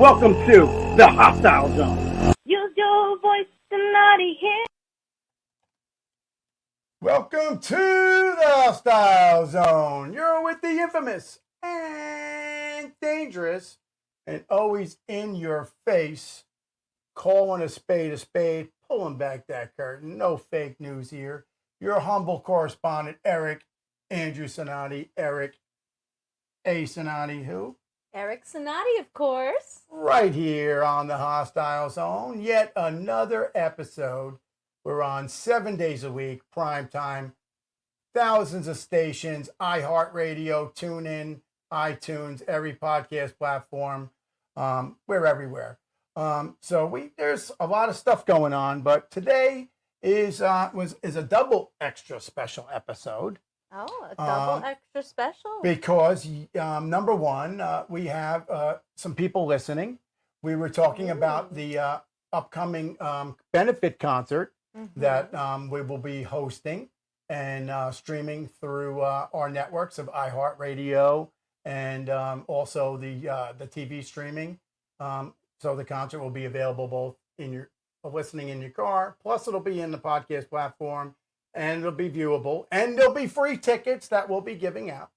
Welcome to the Hostile Zone. Use your voice tonight here. Welcome to the Hostile Zone. You're with the infamous and dangerous and always in your face, calling a spade, pulling back that curtain. No fake news here. Your humble correspondent, Eric Andrew Cinotti. Eric A. Cinotti, who? Eric Cinotti, of course. Right here on the Hostile Zone. Yet another episode. We're on 7 days a week, prime time. Thousands of stations, iHeartRadio, TuneIn, iTunes, every podcast platform. We're everywhere. So there's a lot of stuff going on, but today is a double extra special episode. Oh, a double extra special. Because number one, we have some people listening. We were talking about the upcoming benefit concert that we will be hosting and streaming through our networks of iHeartRadio and also the TV streaming. So the concert will be available both in your listening in your car, plus it'll be in the podcast platform, and it'll be viewable, and there'll be free tickets that we'll be giving out.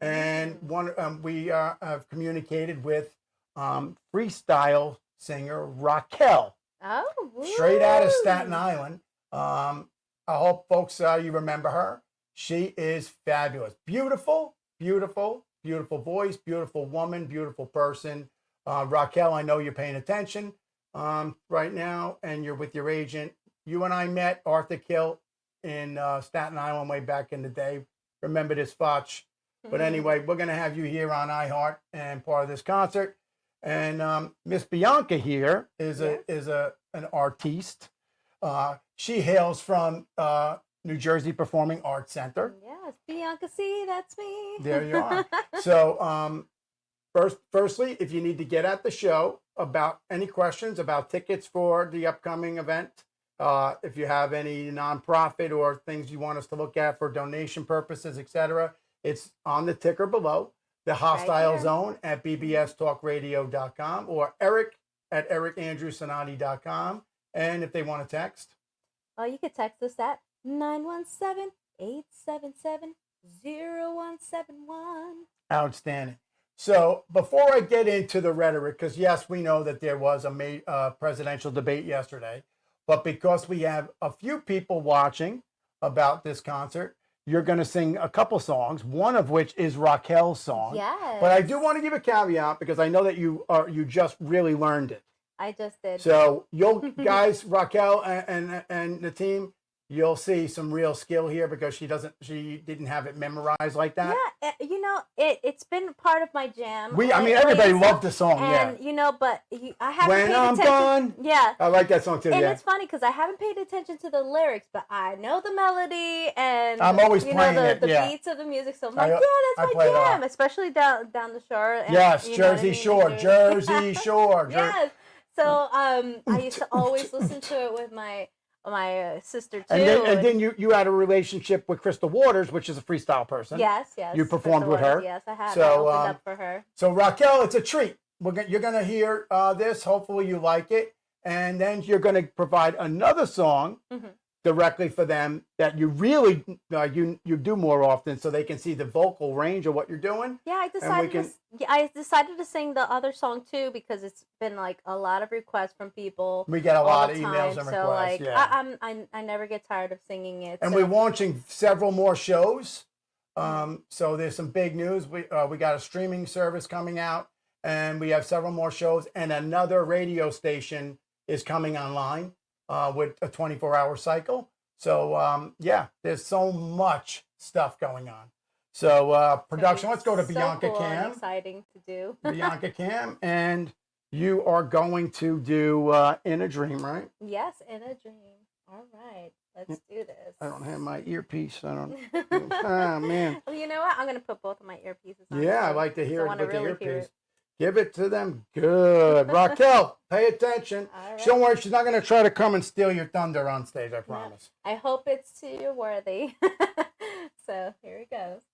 And we have communicated with freestyle singer Raquel. Oh, woo. Straight out of Staten Island. I hope folks you remember her. She is fabulous. Beautiful voice, beautiful woman, beautiful person. Raquel, I know you're paying attention right now, and you're with your agent. You and I met Arthur Kill in Staten Island way back in the day. Remember this, Fotch. But anyway, we're going to have you here on iHeart and part of this concert. And Miss Bianca here is an artiste. She hails from New Jersey Performing Arts Center. Yes, Bianca Sea, that's me. There you are. So firstly, if you need to get at the show about any questions about tickets for the upcoming event, if you have any nonprofit or things you want us to look at for donation purposes, etc., it's on the ticker below. The Hostile Zone at bbstalkradio.com or Eric at ericandrewcinotti.com. And if they want to text? Oh, you could text us at 917-877-0171. Outstanding. So before I get into the rhetoric, because yes, we know that there was a presidential debate yesterday, but because we have a few people watching about this concert, you're going to sing a couple songs, one of which is Raquel's song. Yes. But I do want to give a caveat because I know that you just really learned it. I just did. So you'll guys, Raquel and the team, you'll see some real skill here because she didn't have it memorized like that. Yeah, it's been part of my jam. Everybody loved the song. And but I haven't When paid I'm attention. gone. Yeah, I like that song too. And yeah, it's funny because I haven't paid attention to the lyrics, but I know the melody and I'm always playing the yeah. beats of the music. So I'm like, that's my jam, especially down the shore. And, yes, Jersey Shore, Jersey Shore. Yes. So I used to always listen to it with my sister too. And then you had a relationship with Crystal Waters, which is a freestyle person. Yes. You performed Crystal with her. Waters, yes, I have. So, I opened up for her. So Raquel, it's a treat. You're going to hear this. Hopefully you like it. And then you're going to provide another song directly for them that you really you do more often, so they can see the vocal range of what you're doing. Yeah, I decided to sing the other song too because it's been like a lot of requests from people. We get a lot of emails and requests. So I never get tired of singing it. And we're launching several more shows. So there's some big news. We got a streaming service coming out, and we have several more shows, and another radio station is coming online with a 24-hour cycle. So there's so much stuff going on. So production, let's go to Bianca Cam. And exciting to do. Bianca Cam, and you are going to do In a Dream, right? Yes, In a Dream. All right, let's do this. I don't have my earpiece. Oh man. Well, you know what? I'm gonna put both of my earpieces on. Yeah, I like to hear it with the really earpiece. Give it to them. Good. Raquel, pay attention. Right. Don't worry, she's not going to try to come and steal your thunder on stage, I promise. I hope it's to your worthy. So here it goes.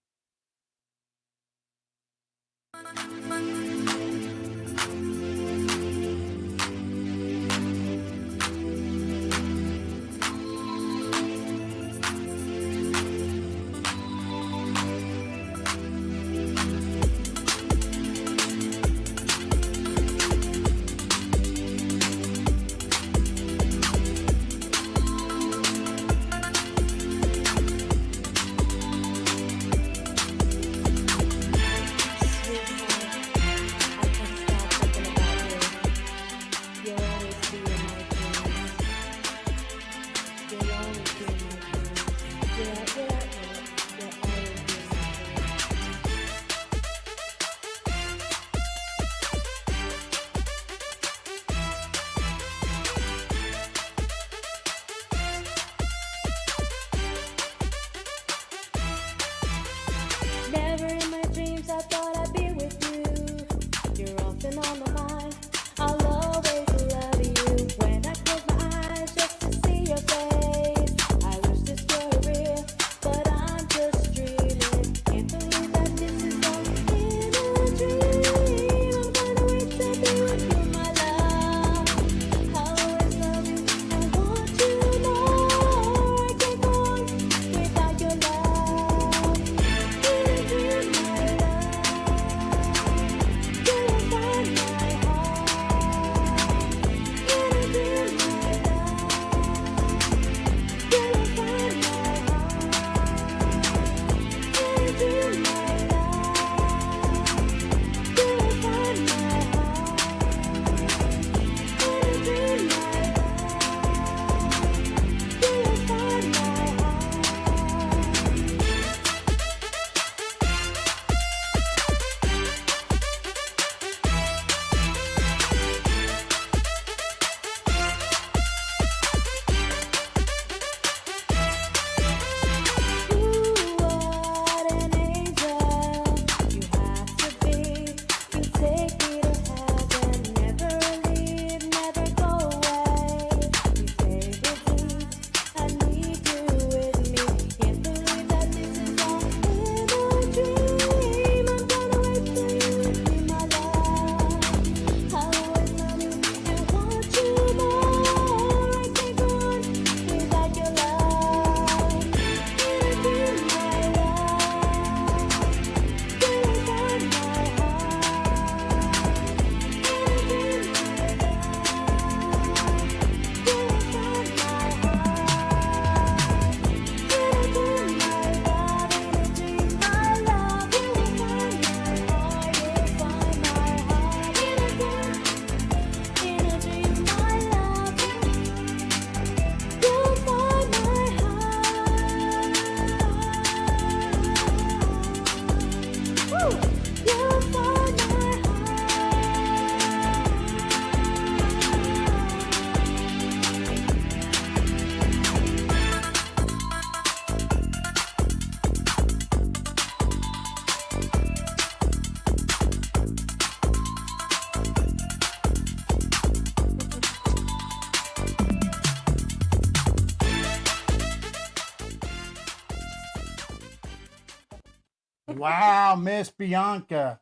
Wow, Miss Bianca.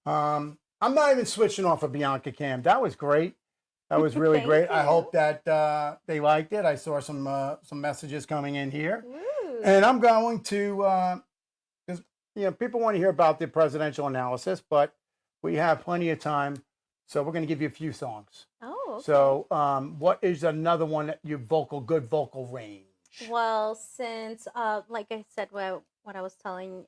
I'm not even switching off of Bianca Cam. That was great. That was really Thank great. I you. hope that they liked it. I saw some messages coming in here, Woo. and I'm going to because people want to hear about the presidential analysis, but we have plenty of time, so we're going to give you a few songs. Oh, okay. So, what is another one that you good vocal range? Well, since like I said, what I was telling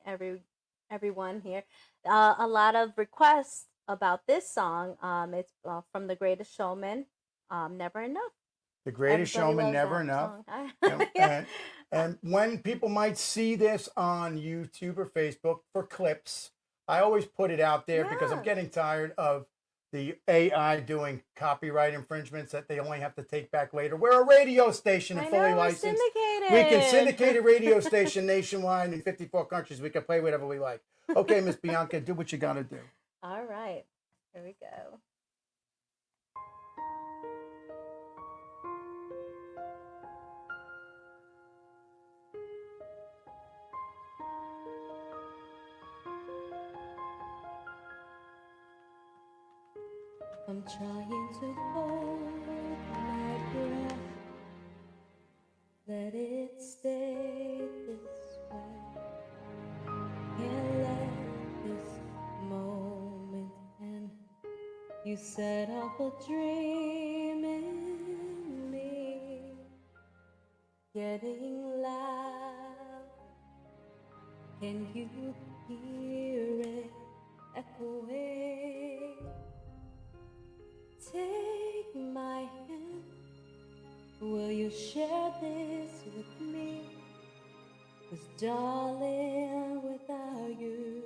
everyone here, a lot of requests about this song. It's from The Greatest Showman, Never Enough. The Greatest Everybody Showman, loves Never that Enough. song. And, and when people might see this on YouTube or Facebook for clips, I always put it out there because I'm Yeah. getting tired of the AI doing copyright infringements that they only have to take back later. We're a radio station and I fully know, we're licensed. syndicated. We can syndicate a radio station nationwide in 54 countries. We can play whatever we like. Okay, Miss Bianca, do what you got to do. All right, here we go. I'm trying to hold my breath, let it stay this way. Can't let this moment end. You set off a dream in me, getting loud. Can you hear it echoing? Take my hand, will you share this with me? 'Cause darling, without you,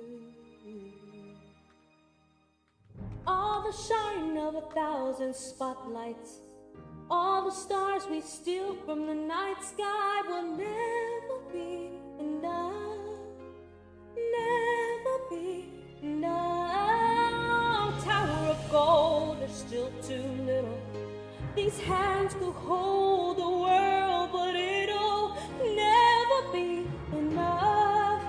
all the shine of 1,000 spotlights, all the stars we steal from the night sky will never be enough, never be enough. Tower of gold is still too little. These hands could hold the world, but it'll never be enough,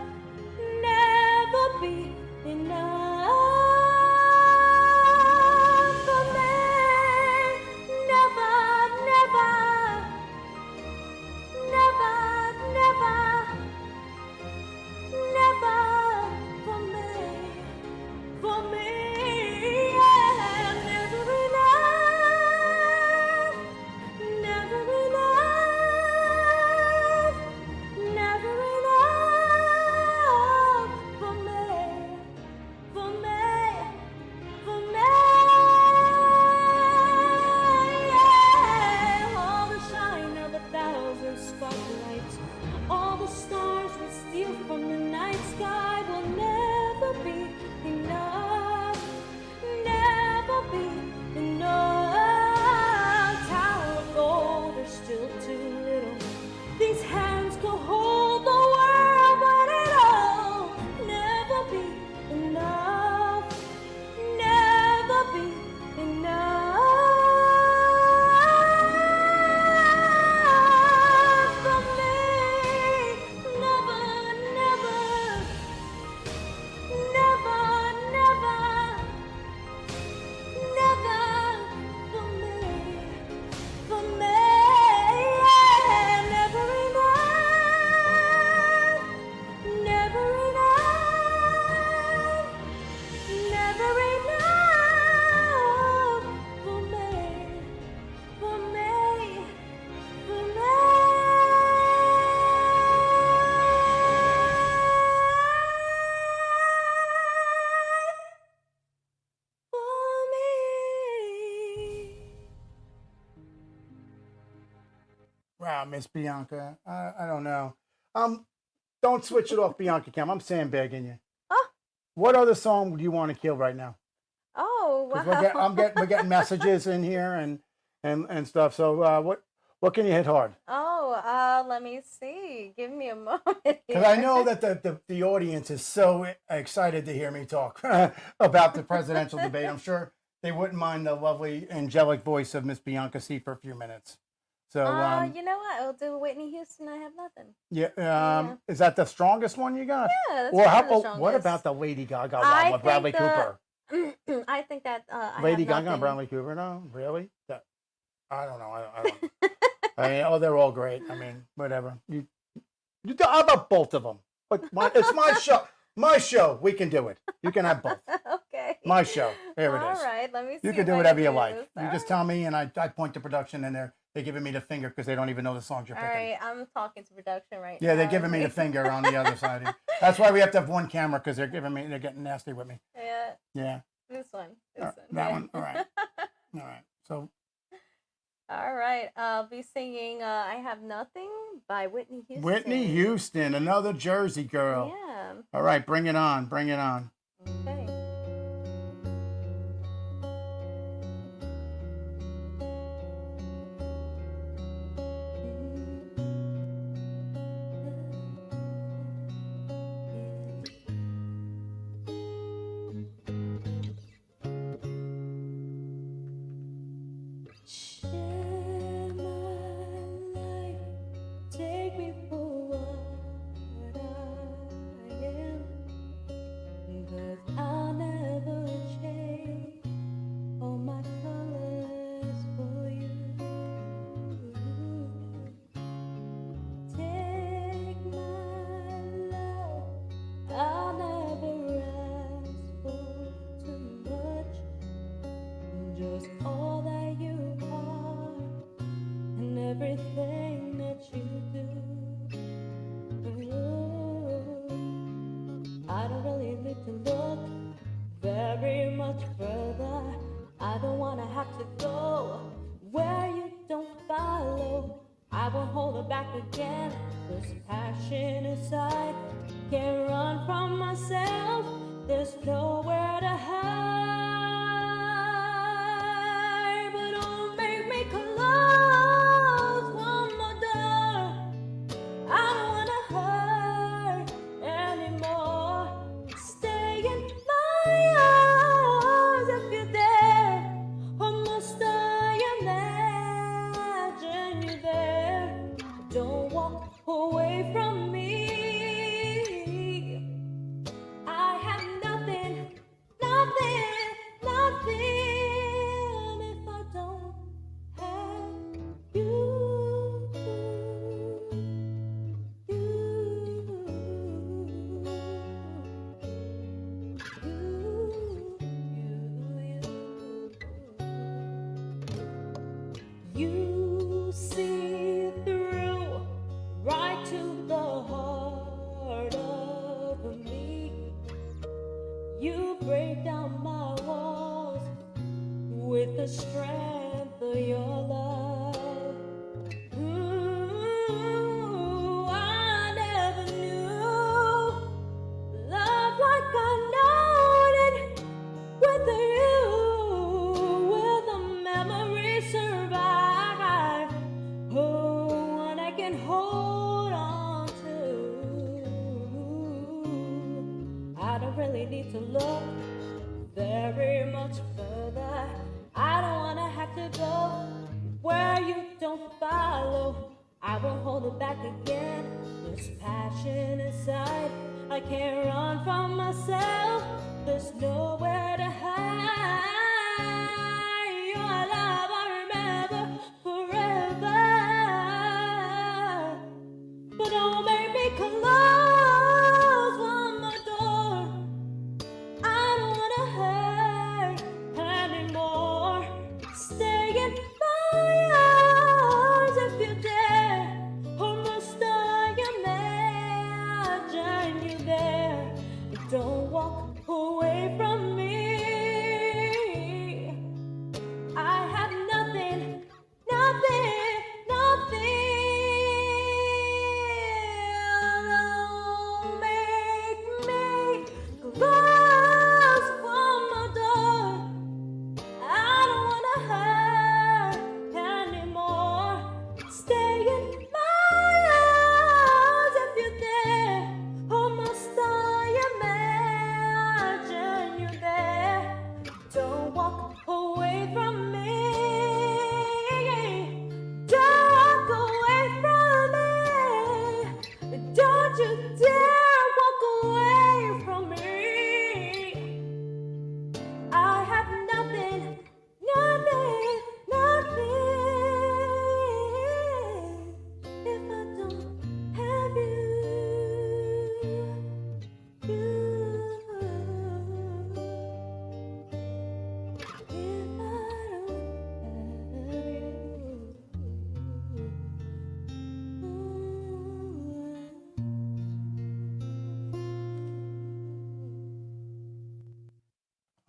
never be enough for me. Never, never, never, never, never for me, for me. Yeah, never enough, never enough, never enough for me, for me, for me. Yeah, all the shine of 1,000 spotlights, all the stars we steal from the night sky will never be enough, never be enough. Tower of gold is still too little. These hands can hold the world, but it'll never be enough, never be enough for me. Never, never, never, never, never for me, for me. Yeah, never enough, never enough, never enough for me, for me, for me. For me. Wow, Miss Bianca. I don't know. Don't switch it off, Bianca Cam. I'm sandbagging you. Oh, What other song do you want to kill right now? oh, 'Cause wow. we're getting messages in here and stuff. So what can you hit hard? Oh, let me see. Give me a moment Because I here. know that the audience is so excited to hear me talk about the presidential debate. I'm sure they wouldn't mind the lovely angelic voice of Miss Bianca Sea for a few minutes. So, you know what? I'll do Whitney Houston. I have nothing. yeah, is that the strongest one you got? Yeah, that's Or one of the what strongest. about the Lady Gaga I one with Bradley think Cooper? I think that I Lady have Gaga nothing. and Bradley Cooper? No, really? I don't know. I don't. I mean, they're all great. I mean, whatever. How about both of them? But it's my show. My show. We can do it. You can have both. Okay. My show. Here it is. All right. Let me see. You can if do I whatever you do like. this. You All just right. tell me, and I point to production, and they're giving me the finger because they don't even know the songs you're All picking. right. I'm talking to production right now. Yeah, they're giving me the finger on the other side. That's why we have to have one camera because they're getting nasty with me. Yeah. Yeah. This one. That one. All right. All right. So. All right. I'll be singing I Have Nothing by Whitney Houston. Whitney Houston, another Jersey girl. Yeah. All right, bring it on. Bring it on. Okay. Share my life, take me for what I am, 'cause I'll never change all my colors for you. Take my love, I'll never ask for too much, just all that you are and everything that you do. I don't really need to look very much further. I don't wanna have to go where you don't follow. I won't hold it back again. There's passion inside, can't run from myself. There's nowhere to hide, but don't make me close one more door. I don't wanna hurt anymore. Stay in my arms if you're there, or must I imagine you there? Don't walk away from me. I have nothing, nothing, nothing if I don't have you. You see through right to the heart of me. You break down my walls with the strength of your love. Ooh, I never knew love like I know it with you. Will the memory survive? Oh, one I can hold on to. I don't really need to look very much further. I don't wanna have to go where you don't follow. I won't hold it back again. There's passion inside, I can't run from myself. There's nowhere to hide. Your love I remember forever, but don't make me close one more door. I don't wanna hurt anymore. Stay in my arms if you dare, or must I imagine you there? Don't walk away from me. I have nothing, nothing, nothing. Don't make me close one more door. I don't wanna hurt anymore. Stay in my arms if you're there, or must I imagine you there? Don't walk away from me.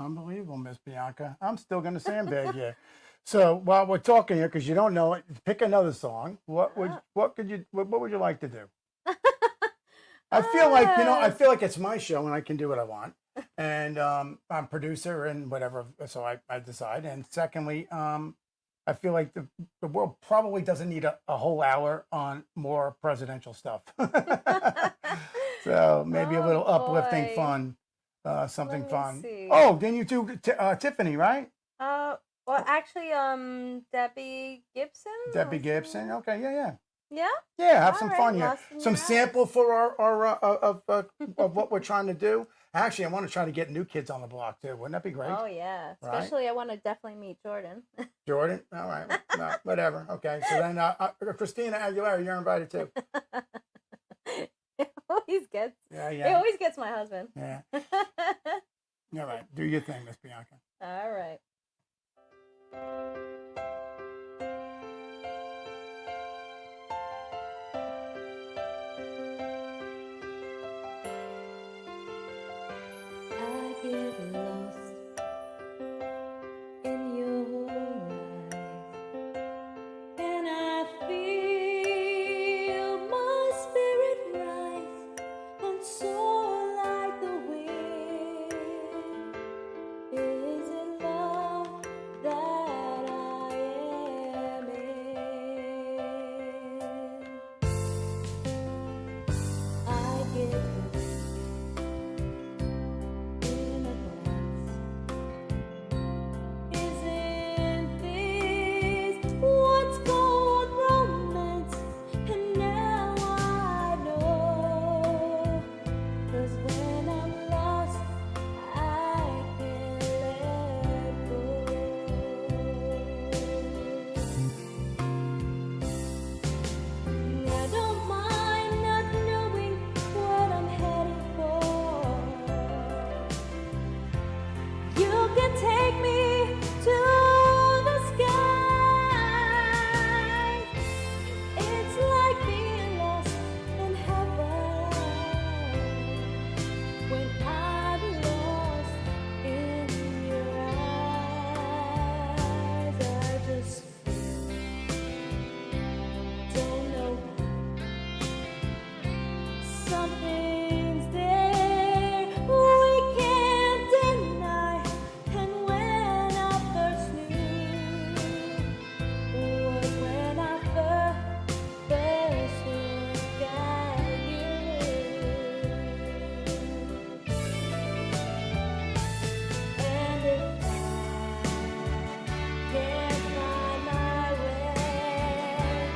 Unbelievable, Miss Bianca. I'm still going to sandbag you. So while we're talking here, because you don't know it, pick another song. What would you like to do? I feel like I feel like it's my show and I can do what I want, and I'm producer and whatever, so I decide. And secondly, I feel like the world probably doesn't need a whole hour on more presidential stuff. So maybe a little uplifting boy. fun, something Let me fun. see. Oh, then you do Tiffany, right? Well, actually, Debbie Gibson. Debbie Gibson. Okay, yeah. Yeah. Have some All fun right, here. Lost in Some Your sample for our of what we're trying to do. Actually, I want to try to get new kids on the block too. Wouldn't that be great? Oh yeah, Right? especially I want to definitely meet Jordan. Jordan. All right. No, whatever. Okay. So then, Christina Aguilera, you're invited too. It always gets. Yeah. It always gets my husband. Yeah. All right. Do your thing, Miss Bianca. All right. I get lost in your eyes, and I feel my spirit rise and soar like the wind. Is it love that I am in? I get in a glance. Isn't this what's called romance? And now I know, 'cause when I'm lost, I can't let go. I don't mind not knowing what I'm headed for. You can take me to the sky. It's like being lost in heaven when I'm lost in your eyes. I just don't know. Something's there we can't deny. And when I first knew was when I first looked at you. And if I can't find my way,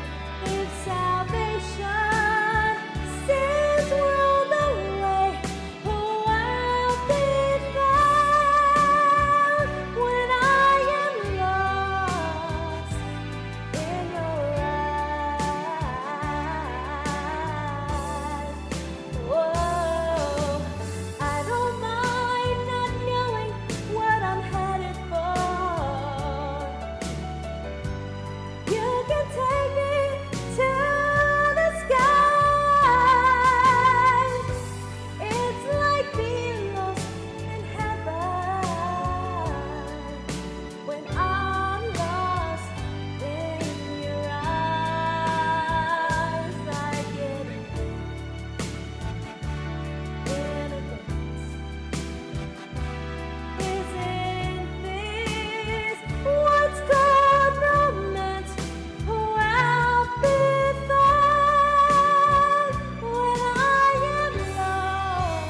if salvation sends world away, oh, I'll be found when I am lost in your eyes. Whoa, I don't mind not knowing what I'm headed for. You can take me to the sky. It's like being lost in heaven when I'm lost in your eyes. I get in a dance. Isn't this what's called romance? Oh, I'll be found when I am lost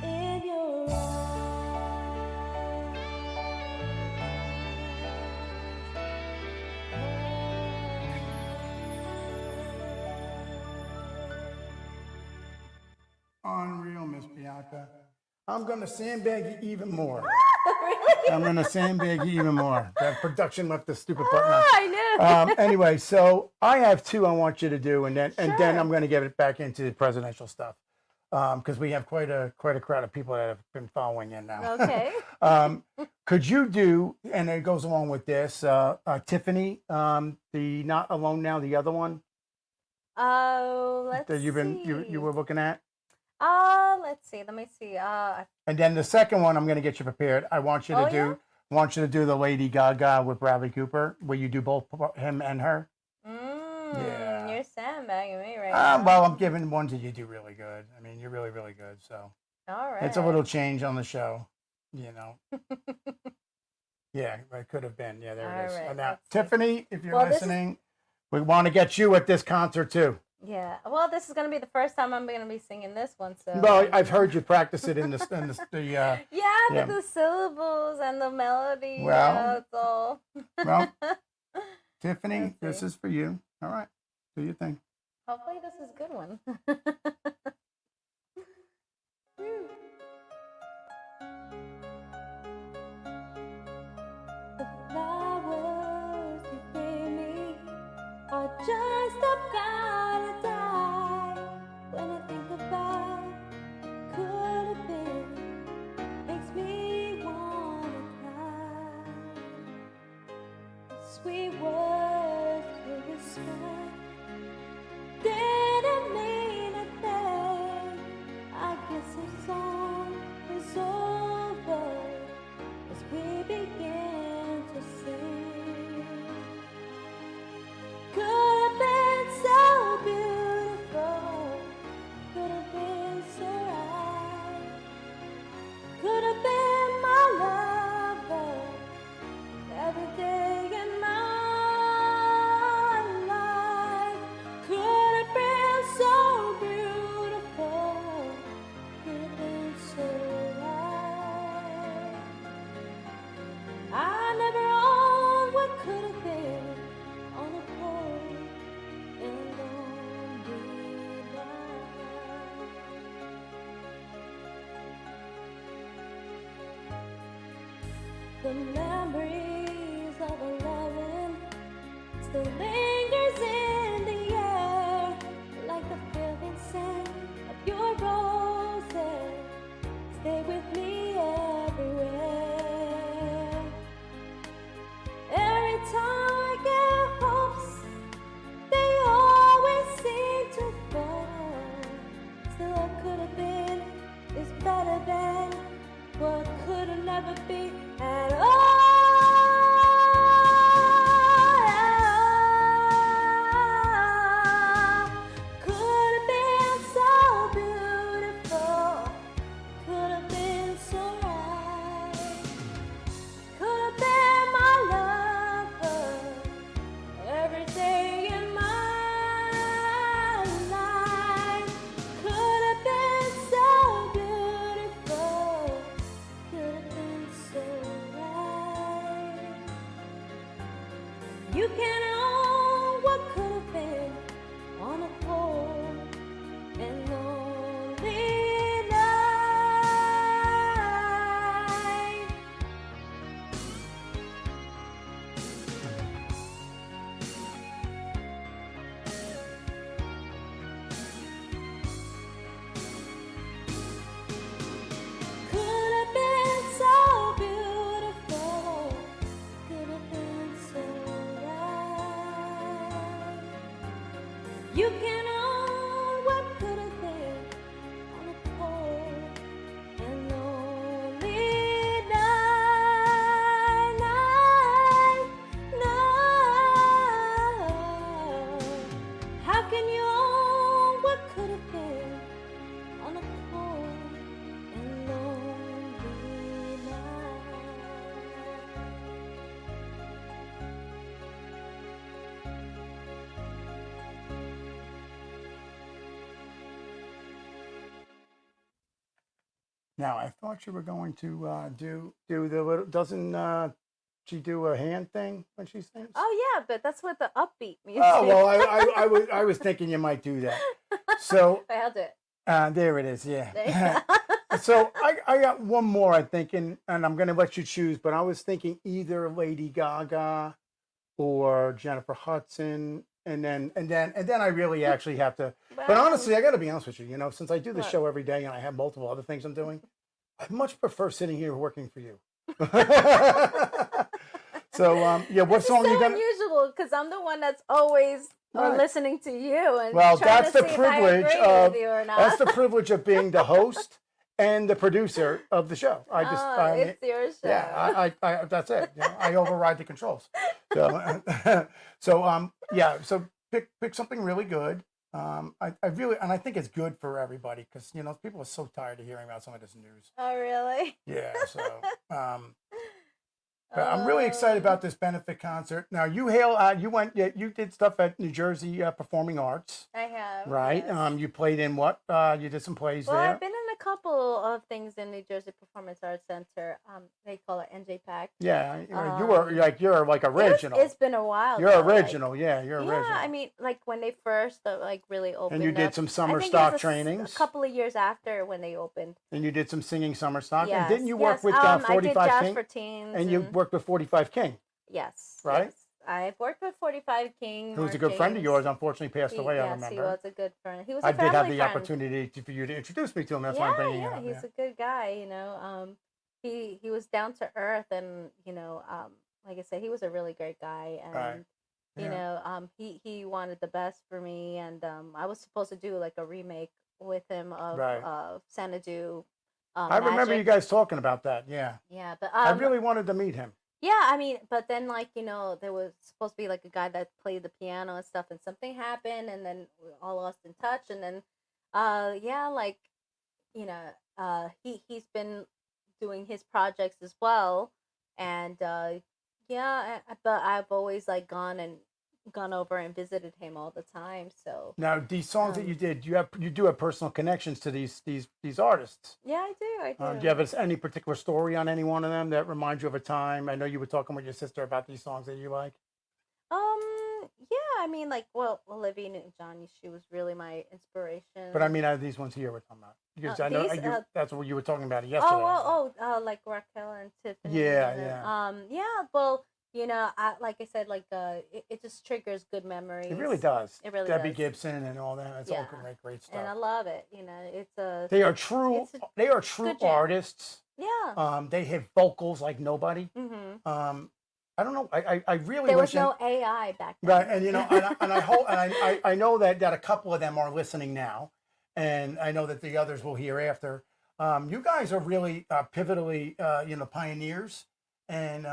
in your Unreal, Miss Bianca. I'm going to sandbag you even more. Really? I'm going to sandbag you even more. That production left the stupid button on. I knew. Anyway, so I have two I want you to do, and then Sure. I'm going to get it back into the presidential stuff because we have quite a crowd of people that have been following in now. Okay. Could you do, and it goes along with this, Tiffany, the Not Alone Now, the other one Oh, let's that you've been see. you were looking at? Let's see. Let me see. And then the second one, I'm going to get you prepared. I want you to do. I want you to do the Lady Gaga with Bradley Cooper, where you do both him and her. Yeah. You're sandbagging me right now. Well, I'm giving ones that you do really good. I mean, you're really, really good. So All right. it's a little change on the show, Yeah, it could have been. Yeah, there it is. All right, And now, let's see. Tiffany, if you're listening, we want to get you at this concert too. Yeah. Well, this is going to be the first time I'm going to be singing this one. So. Well, I've heard you practice it in the Yeah, yeah. the syllables and the melody. Well, it's all. Well, Tiffany, this is for you. All right, do your thing. Hopefully, this is a good one. The flowers you gave me are just about to die. When I think about could have been, makes me wanna cry. The sweet words you whisper didn't mean a thing. I guess the song is over as we begin to sing. Could have been so beautiful, could have been so right, could have been my lover every day in my life. Could have been so beautiful, could have been so right. I never owned what could have been on a cold and lonely night. The memories of a loving still lingers in the air, like the feeling scent of your roses. Stay with me everywhere. Every time I get hopes, they always seem to fall. Still, I could have been is better than what could have never be at all. Could have been so beautiful, could have been so right, could have been my lover every day in my life. Could have been so beautiful, could have been so right. You can own what could have been on a cold and lonely night. Could have been so beautiful, could have been so right. You can own what could have been on a cold and lonely night, night. How can you own what could have been on a cold and lonely night? Now, I thought you were going to do the little. Doesn't she do a hand thing when she sings? Oh yeah, but that's with the upbeat music. Oh well, I was thinking you might do that. So Wait, I'll do it. there it is. There Yeah. you go. So I got one more. I think, and I'm going to let you choose. But I was thinking either Lady Gaga or Jennifer Hudson, and then I really actually have to. But Well, honestly, I got to be honest with you. Since I do the What? show every day and I have multiple other things I'm doing, I much prefer sitting here working for you. So yeah, what It's song so you gonna? unusual because I'm the one that's always or Right. listening to you and Well, trying that's to the see if I privilege agree of with you or not. that's the privilege of being the host and the producer of the show. I mean, It's your show. yeah, I that's it. You know, I override the controls. So, yeah. So pick something really good. I really, and I think it's good for everybody because you know people are so tired of hearing about some of this news. Oh, really? Yeah. So, but I'm really excited about this benefit concert. Now, you you did stuff at New Jersey Performing Arts, I have. right? Yes. You played in what? You did some plays Well, there. I've been in a couple of things in New Jersey Performance Arts Center. They call it NJ Pack. Yeah, you're like original. It's been a while. You're though, original, like, yeah, you're original. Yeah, I mean, like when they first like really opened. And you did up, some summer I think stock it was trainings. A couple of years after when they opened. And you did some singing summer stock. Yes, And didn't you work yes. with I 45 did Jazz King? for Teens. And you worked with 45 King. Yes. Right? Yes. I've worked with 45 King. Who was a good friend of yours, unfortunately passed away, I Yes, remember. he was a good friend. He was I a did have family the friend. opportunity for you to introduce me to him. That's why I'm bringing it up. He's a good guy, you know. He was down to earth and, you know, like I said, he was a really great guy and Right. you know, he wanted the best for me and I was supposed to do like a remake with him of Xanadu. I remember you guys talking about that, yeah. Yeah, but I really wanted to meet him. yeah, I mean, but then like, you know, there was supposed to be like a guy that played the piano and stuff and something happened and then we all lost in touch and then yeah, like, you know, he's been doing his projects as well and yeah, but I've always like gone over and visited him all the time. So Now, these songs that you did, you do have personal connections to these artists. yeah, I do. Do you have any particular story on any one of them that reminds you of a time? I know you were talking with your sister about these songs that you like. Yeah, I mean, like, well, Olivia Newton-John, she was really my inspiration. But I mean, these ones here we're talking about. Because I know that's what you were talking about yesterday. Like Raquel and Tiffany. Yeah. Well, you know, like I said, like it just triggers good memories. It really does. It really Debbie does. Gibson and all that. It's all great stuff. And I love it. You know, it's a. They are true. They are true artists. Yeah. They have vocals like nobody. Mm-hmm. I don't know. I really there wish was no AI back then. Right, and you know, and I hope, and I know that a couple of them are listening now, and I know that the others will hear after. You guys are really pivotally, you know, pioneers, and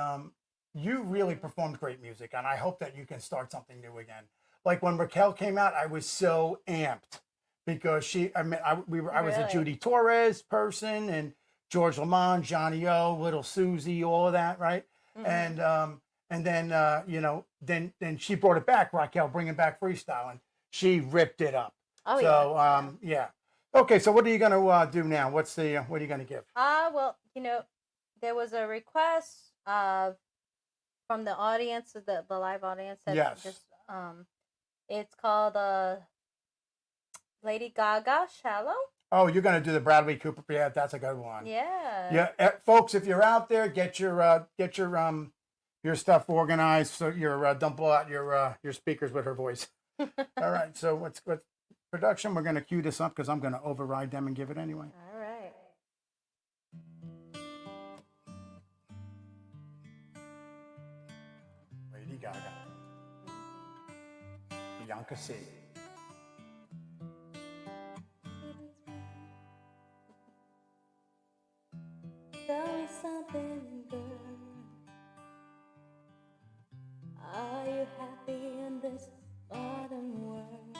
you really performed great music, and I hope that you can start something new again. Like when Raquel came out, I was so amped because I was a Judy Torres person, and George Lamont, Johnny O, Little Susie, all of that, right? Mm-hmm. And then you know, then she brought it back, Raquel, bringing back freestyle, and she ripped it up. Oh so, yeah. Okay, so what are you gonna do now? What are you gonna give? Well, you know, there was a request from the audience, the live audience. That Yes. Just it's called Lady Gaga, Shallow. Oh, you're gonna do the Bradley Cooper? Yeah, that's a good one. Yeah. Yeah, folks, if you're out there, get your stuff organized so don't blow out your speakers with her voice. All right, so what's production? We're gonna cue this up because I'm gonna override them and give it anyway. All right. Lady Gaga, Bianca Sea. Tell me something, girl. Are you happy in this modern world?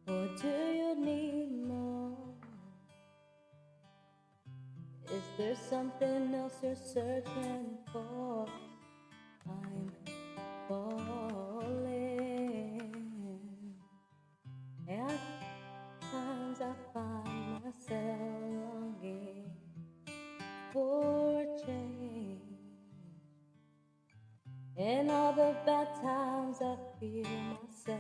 Or do you need more? Is there something else you're searching for? I'm falling. At times I find myself longing for change. In all the bad times I feel myself.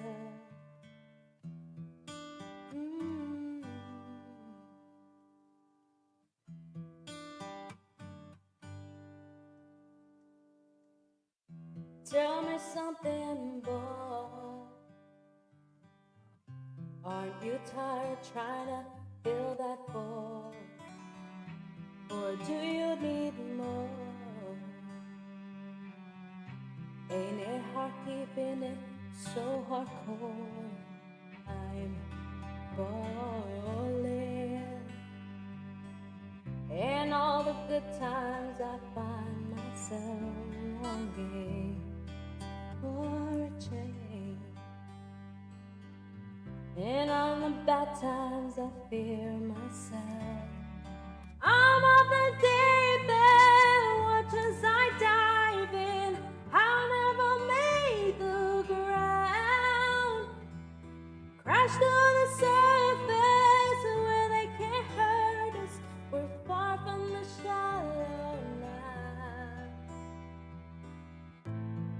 Tell me something, boy. Aren't you tired trying to fill that void? Or do you need more? Ain't it hard keeping it so hardcore. I'm falling. And all the good times I find myself longing for a change. And on the bad times I fear myself. I'm on the deep end, watch as I dive in. I'll never make the ground. Crash to the surface where they can't hurt us. We're far from the shallow now.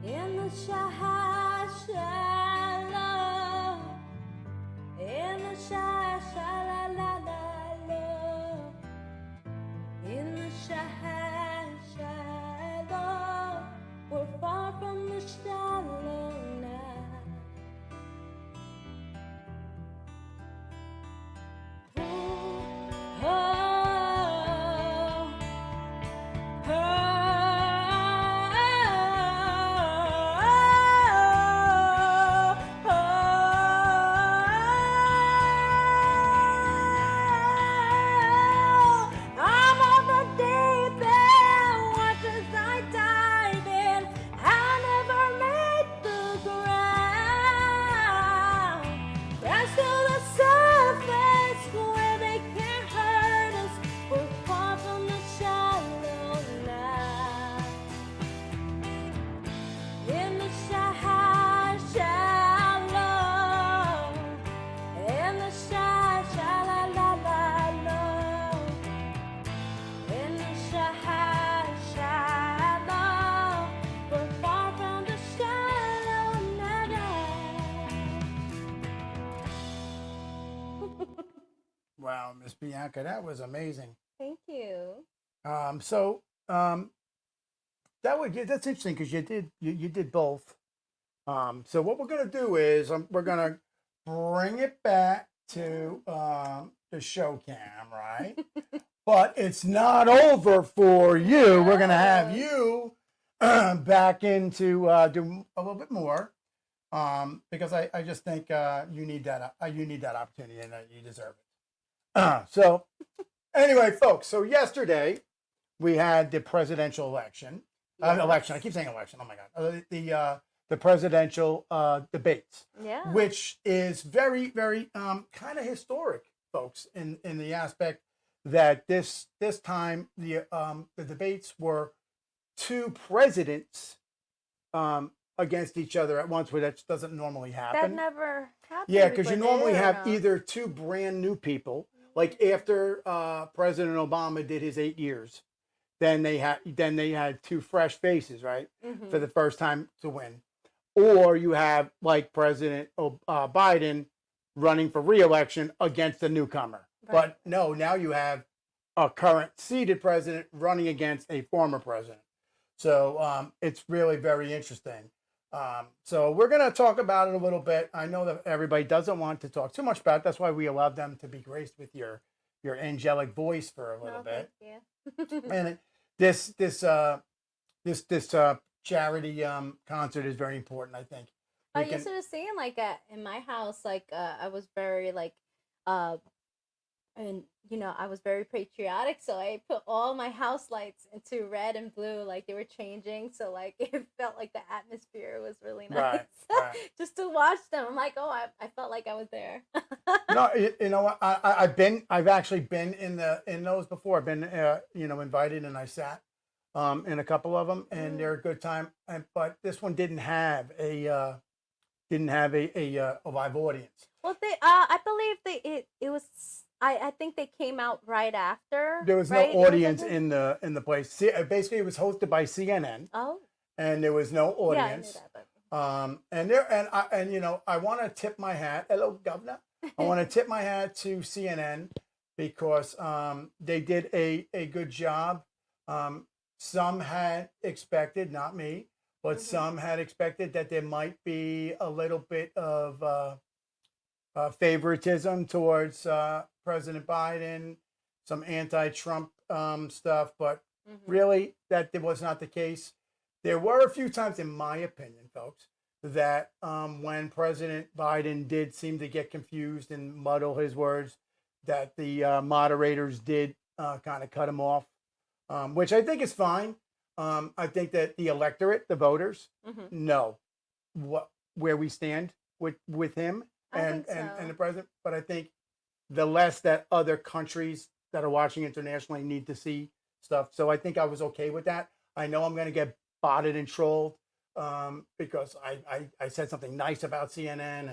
In the shallow, in the shallow, in the shallow, we're far from the shallow now. Ooh, oh, oh, oh, oh. I'm on the deep end, watch as I dive in. I'll never make the ground. Crash to the surface where they can't hurt us. We're far from the shallow now. In the shallow, in the shallow, in the shallow, we're far from the shallow now. Wow, Miss Bianca, that was amazing. Thank you. That's interesting because you did both. So what we're gonna do is we're gonna bring it back to the show cam, right? But it's not over for you. We're gonna have you back into do a little bit more because I just think you need that opportunity and you deserve it. So anyway, folks. So yesterday we had the presidential election. Election. I keep saying election. Oh my God. The presidential debates, Yeah. which is very, very kind of historic, folks, in the aspect that this time the debates were two presidents against each other at once, where that doesn't normally happen. That never happened. Yeah, because you before, normally did it, or have no? either two brand new people, like after President Obama did his 8 years, then they had two fresh faces, right, for the first time to win, or you have like President Biden running for re-election against a newcomer. Right. But no, now you have a current seated president running against a former president. So it's really very interesting. So we're going to talk about it a little bit. I know that everybody doesn't want to talk too much about it. That's why we allowed them to be graced with your angelic voice for a little bit. Thank you. And this charity concert is very important, I think. I used to saying like in my house, like I was very like, and I was very patriotic, so I put all my house lights into red and blue, like they were changing, so like it felt like the atmosphere was really nice. Right. Just to watch them, I'm like, oh, I felt like I was there. No, you know what? I've actually been in those before. I've been invited, and I sat in a couple of them, and they're a good time. But this one didn't have a live audience. Well, I believe it was. I think they came out right after. There was no audience in the place. Basically, it was hosted by CNN. Oh. And there was no audience. Yeah, I knew that, but... I want to tip my hat. Hello, Governor. I want to tip my hat to CNN because they did a good job. Some had expected, not me, but some had expected that there might be a little bit of favoritism towards President Biden, some anti-Trump stuff, but really that was not the case. There were a few times, in my opinion, folks, that when President Biden did seem to get confused and muddle his words, that the moderators did kind of cut him off, which I think is fine. I think that the electorate, the voters, know where we stand with him and the president. But I think the less that other countries that are watching internationally need to see stuff. So I think I was okay with that. I know I'm going to get botted and trolled because I said something nice about CNN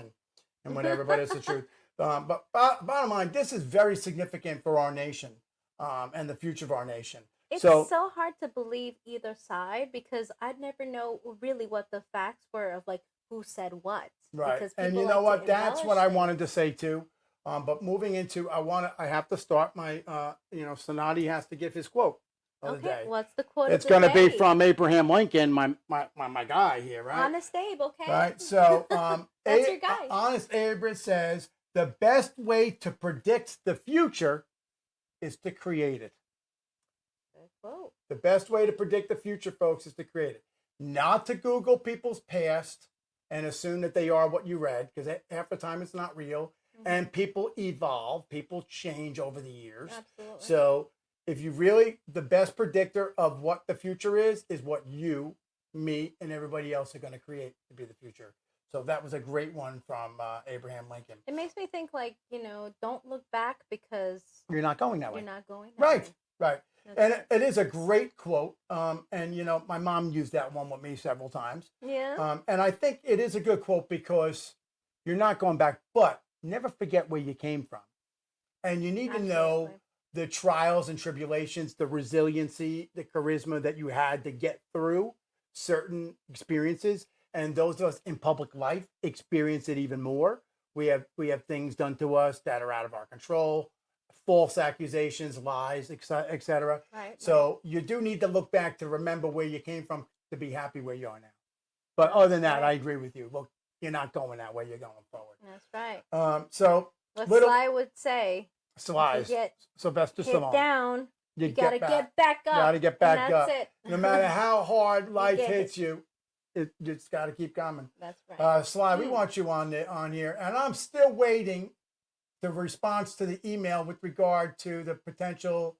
and whatever, but it's the truth. But bottom line, this is very significant for our nation and the future of our nation. It's so hard to believe either side because I'd never know really what the facts were of like who said what. Right. Because And you know what? That's what I wanted to say too. But moving into, I have to start my, Cinotti has to give his quote of the day. What's the quote? It's going to be from Abraham Lincoln, my guy here, right? Honest Abe, okay. Right. So, that's your guy. Honest Abe says the best way to predict the future is to create it. Whoa. The best way to predict the future, folks, is to create it. Not to Google people's past and assume that they are what you read, because half the time it's not real. And people evolve, people change over the years. Absolutely. So if you really, the best predictor of what the future is what you, me, and everybody else are going to create to be the future. So that was a great one from Abraham Lincoln. It makes me think like, don't look back because you're not going that way. You're not going that way. Right. And it is a great quote. And, my mom used that one with me several times. Yeah. And I think it is a good quote because you're not going back, but never forget where you came from. And you need to know the trials and tribulations, the resiliency, the charisma that you had to get through certain experiences. And those of us in public life experience it even more. We have things done to us that are out of our control, false accusations, lies, etc. Right. So you do need to look back to remember where you came from to be happy where you are now. But other than that, I agree with you. Look, you're not going that way. You're going forward. That's right. So what Sly would say. Sly. Sylvester Stallone. Down. You gotta get back up. You gotta get back up. That's it. No matter how hard life hits you, you just gotta keep coming. That's right. Sly, we want you on here, and I'm still waiting the response to the email with regard to the potential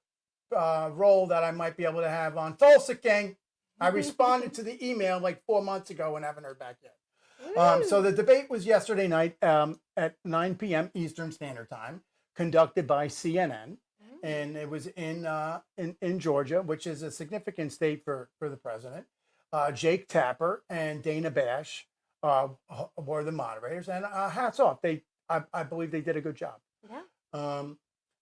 role that I might be able to have on Tulsa King. I responded to the email like 4 months ago and haven't heard back yet. So the debate was yesterday night at 9 p.m. Eastern Standard Time, conducted by CNN, and it was in Georgia, which is a significant state for the president. Jake Tapper and Dana Bash were the moderators, and hats off. I believe they did a good job. Yeah.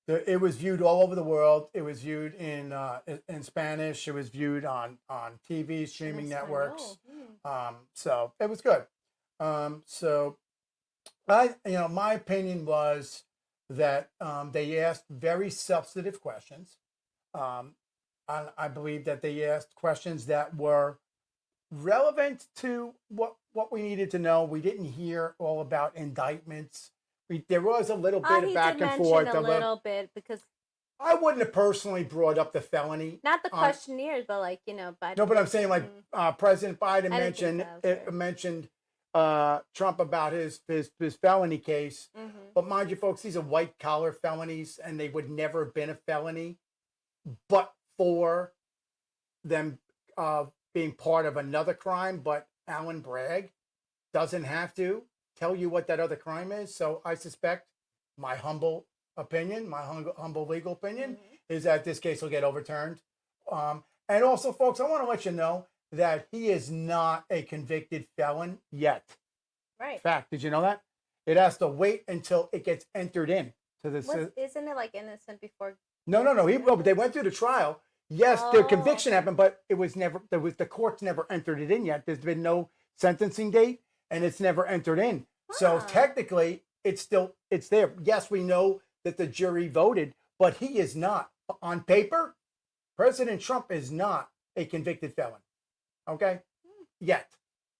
It was viewed all over the world. It was viewed in Spanish. It was viewed on TV, streaming networks. So it was good. So my opinion was that they asked very substantive questions. I believe that they asked questions that were relevant to what we needed to know. We didn't hear all about indictments. There was a little bit of back and forth. A little bit because I wouldn't have personally brought up the felony. Not the questionnaires, but Biden. No, but I'm saying President Biden mentioned Trump about his felony case. But mind you, folks, these are white collar felonies, and they would never have been a felony, but for them being part of another crime. But Alan Bragg doesn't have to tell you what that other crime is. So I suspect, my humble opinion, my humble legal opinion, is that this case will get overturned. And also, folks, I want to let you know that he is not a convicted felon yet. Right. Fact. Did you know that? It has to wait until it gets entered in to the. Isn't it like innocent before? No. They went through the trial. Yes, the conviction happened, but it was never. The courts never entered it in yet. There's been no sentencing date, and it's never entered in. So technically, it's there. Yes, we know that the jury voted, but he is not. On paper, President Trump is not a convicted felon. Okay? Yet.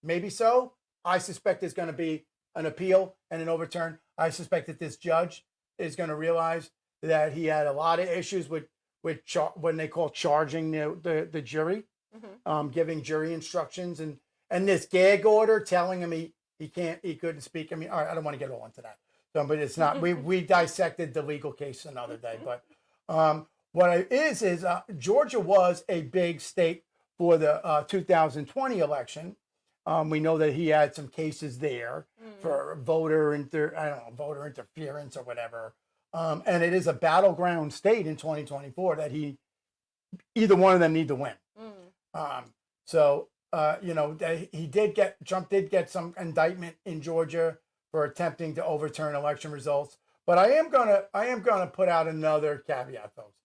Maybe so. I suspect there's going to be an appeal and an overturn. I suspect that this judge is going to realize that he had a lot of issues with when they call charging the jury, giving jury instructions. and this gag order telling him he couldn't speak. I mean, all right, I don't want to get all into that. So, but it's not. We dissected the legal case another day. But what it is Georgia was a big state for the 2020 election. We know that he had some cases there for voter interference or whatever. And it is a battleground state in 2024 that either one of them need to win. Trump did get some indictment in Georgia for attempting to overturn election results. But I am gonna put out another caveat, folks.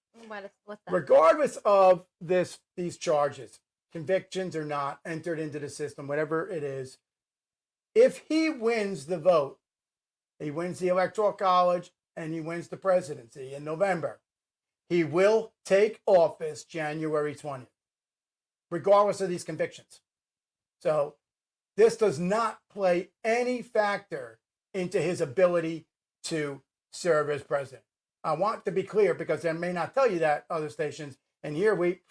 What's that? Regardless of these charges, convictions or not, entered into the system, whatever it is, if he wins the vote, he wins the Electoral College and he wins the presidency in November, he will take office January 20th, regardless of these convictions. So this does not play any factor into his ability to serve as president. I want to be clear because they may not tell you that, other stations. And here we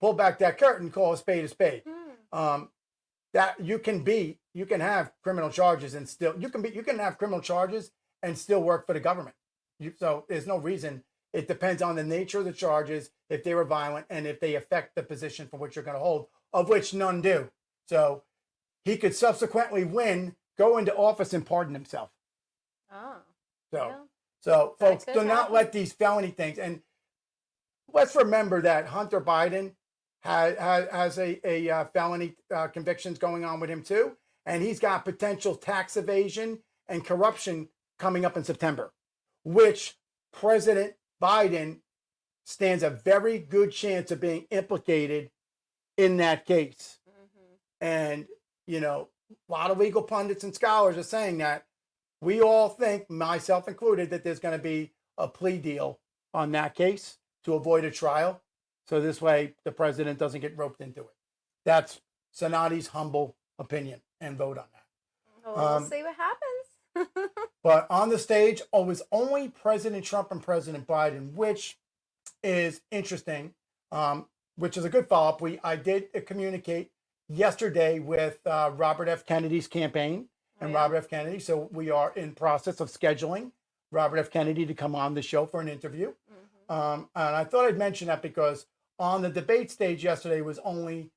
pull back that curtain, call a spade a spade. That you can have criminal charges and still you can have criminal charges and still work for the government. So there's no reason. It depends on the nature of the charges, if they were violent, and if they affect the position for which you're going to hold, of which none do. So he could subsequently go into office and pardon himself. Oh. So folks, do not let these felony things. And let's remember that Hunter Biden has a felony convictions going on with him too, and he's got potential tax evasion and corruption coming up in September, which President Biden stands a very good chance of being implicated in that case. And a lot of legal pundits and scholars are saying that. We all think, myself included, that there's going to be a plea deal on that case to avoid a trial. So this way the president doesn't get roped into it. That's Cinotti's humble opinion and vote on that. We'll see what happens. But on the stage, it was only President Trump and President Biden, which is interesting, which is a good follow-up. I did communicate yesterday with Robert F. Kennedy's campaign. And Robert F. Kennedy. So we are in process of scheduling Robert F. Kennedy to come on the show for an interview. And I thought I'd mention that because on the debate stage yesterday was only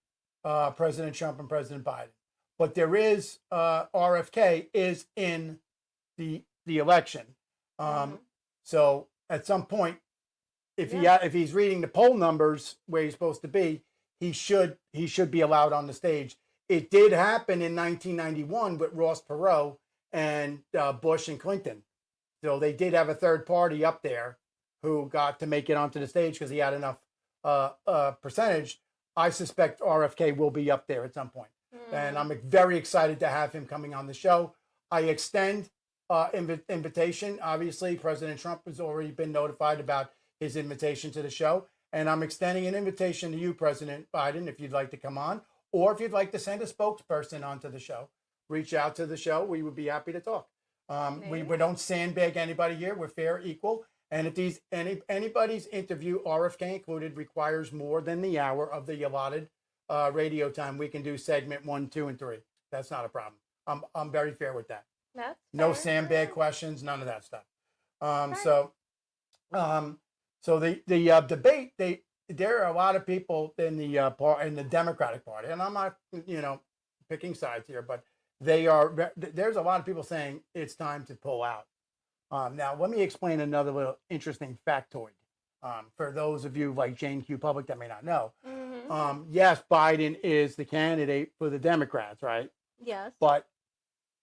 President Trump and President Biden. But there is RFK is in the election. So at some point, if he's reading the poll numbers where he's supposed to be, he should be allowed on the stage. It did happen in 1991 with Ross Perot and Bush and Clinton. So they did have a third party up there who got to make it onto the stage because he had enough percentage. I suspect RFK will be up there at some point. And I'm very excited to have him coming on the show. I extend invitation. Obviously, President Trump has already been notified about his invitation to the show. And I'm extending an invitation to you, President Biden, if you'd like to come on. Or if you'd like to send a spokesperson onto the show, reach out to the show. We would be happy to talk. We don't sandbag anybody here. We're fair, equal. And if anybody's interview, RFK included, requires more than the hour of the allotted radio time, we can do segment 1, 2, and 3. That's not a problem. I'm very fair with that. That's no fair. sandbag questions, none of that stuff. So the debate, there are a lot of people in the Democratic Party, and I'm not, picking sides here, but there's a lot of people saying it's time to pull out. Now, let me explain another little interesting factoid for those of you like Jane Q. Public that may not know. Yes, Biden is the candidate for the Democrats, right? Yes. But